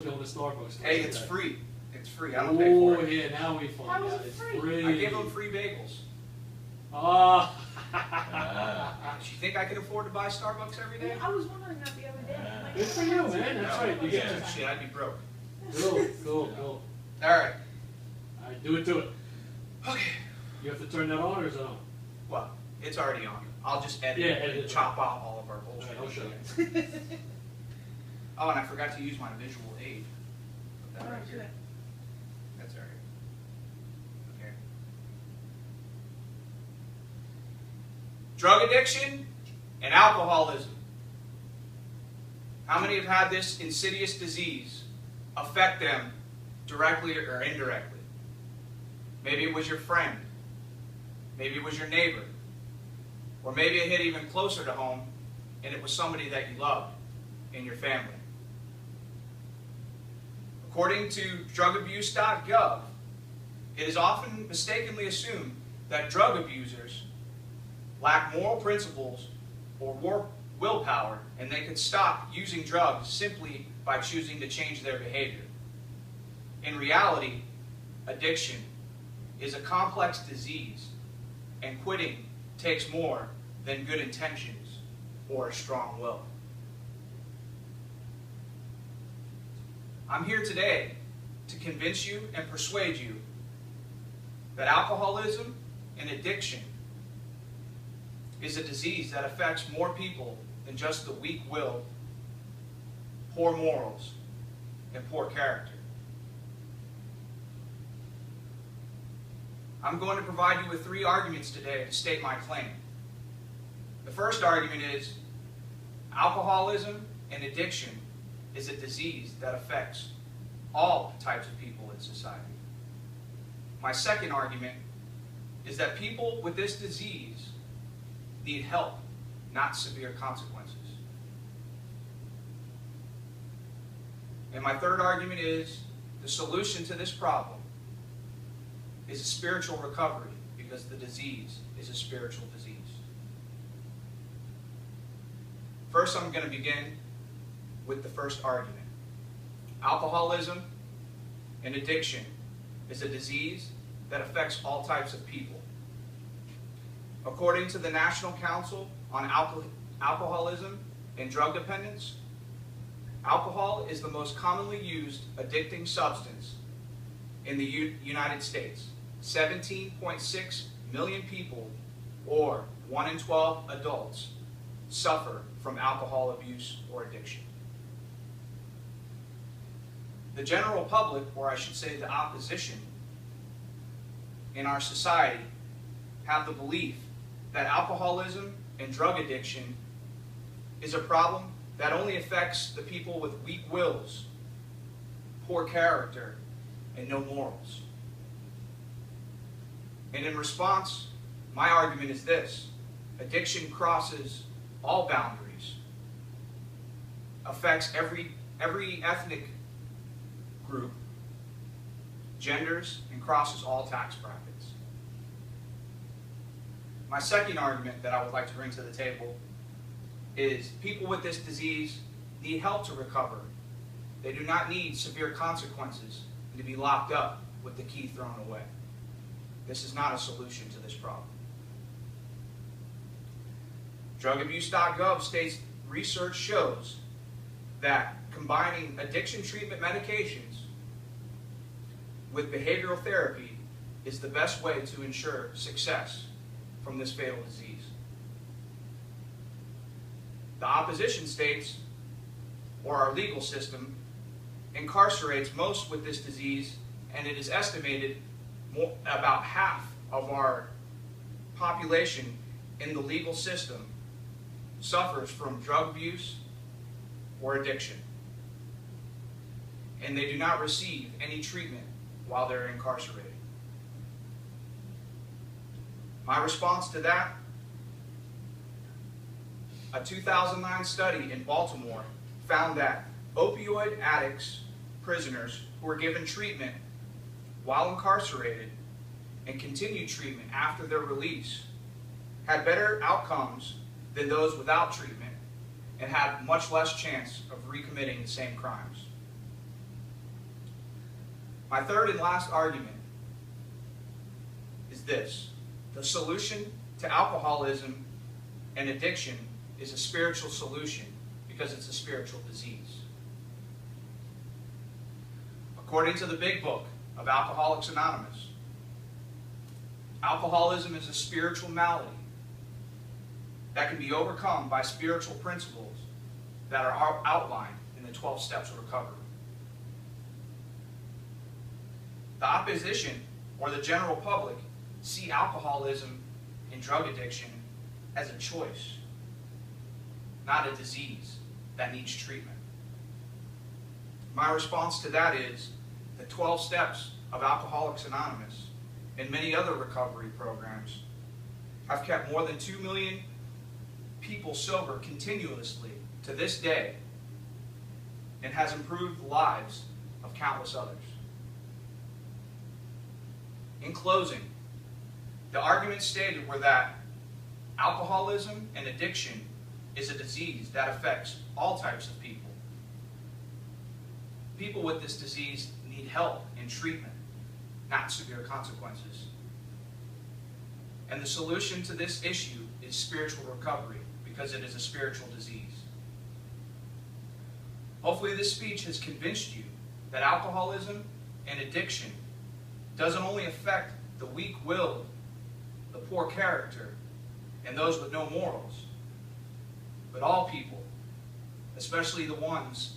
on the Starbucks. Hey, it's free. It's free. I don't pay for it. Oh, yeah, now we find How is out it it's free? free. I give them free bagels. Ah. Do you think I can afford to buy Starbucks every day? I was wondering that the other day. I'm like, Good for you, man. That's right. You get Yeah, shit, I'd be broke. Cool. All right. All right, do it to it. Okay. You have to turn that on or is it on? Well, it's already on. I'll just edit Yeah, it edit and it. chop out all of our All bullshit. right, I'll show you. Oh, and I forgot to use my visual aid. Put that Oh, right here. good. That's all right. Okay. Drug addiction and alcoholism. How many have had this insidious disease affect them directly or indirectly? Maybe it was your friend. Maybe it was your neighbor. Or maybe it hit even closer to home and it was somebody that you loved in your family. According to drugabuse.gov, it is often mistakenly assumed that drug abusers lack moral principles or willpower, and they could stop using drugs simply by choosing to change their behavior. In reality, addiction is a complex disease, and quitting takes more than good intentions or a strong will. I'm here today to convince you and persuade you that alcoholism and addiction is a disease that affects more people than just the weak-willed, poor morals, and poor character. I'm going to provide you with 3 arguments today to state my claim. The first argument is alcoholism and addiction is a disease that affects all types of people in society. My second argument is that people with this disease need help, not severe consequences. And my third argument is the solution to this problem is a spiritual recovery, because the disease is a spiritual disease. First, I'm going to begin with the first argument. Alcoholism and addiction is a disease that affects all types of people. According to the National Council on Alcoholism and Drug Dependence, alcohol is the most commonly used addicting substance in the United States. 17.6 million people, or 1 in 12 adults, suffer from alcohol abuse or addiction. The general public, or I should say the opposition in our society, have the belief that alcoholism and drug addiction is a problem that only affects the people with weak wills, poor character, and no morals. And in response, my argument is this: addiction crosses all boundaries, affects every ethnic group, genders, and crosses all tax brackets. My second argument that I would like to bring to the table is people with this disease need help to recover. They do not need severe consequences and to be locked up with the key thrown away. This is not a solution to this problem. Drugabuse.gov states research shows that combining addiction treatment medications with behavioral therapy is the best way to ensure success from this fatal disease. The opposition states, or our legal system, incarcerates most with this disease, and it is estimated about half of our population in the legal system suffers from drug abuse or addiction, and they do not receive any treatment while they're incarcerated. My response to that: a 2009 study in Baltimore found that opioid addicts, prisoners who were given treatment while incarcerated and continued treatment after their release had better outcomes than those without treatment and had much less chance of recommitting the same crimes. My third and last argument is this. The solution to alcoholism and addiction is a spiritual solution because it's a spiritual disease. According to the Big Book of Alcoholics Anonymous, alcoholism is a spiritual malady that can be overcome by spiritual principles that are outlined in the 12 Steps of Recovery. The opposition, or the general public, see alcoholism and drug addiction as a choice, not a disease that needs treatment. My response to that is the 12 Steps of Alcoholics Anonymous and many other recovery programs have kept more than 2 million people sober continuously to this day and has improved the lives of countless others. In closing, the arguments stated were that alcoholism and addiction is a disease that affects all types of people. People with this disease need help and treatment, not severe consequences. And the solution to this issue is spiritual recovery, because it is a spiritual disease. Hopefully this speech has convinced you that alcoholism and addiction doesn't only affect the weak-willed, the poor character, and those with no morals, but all people, especially the ones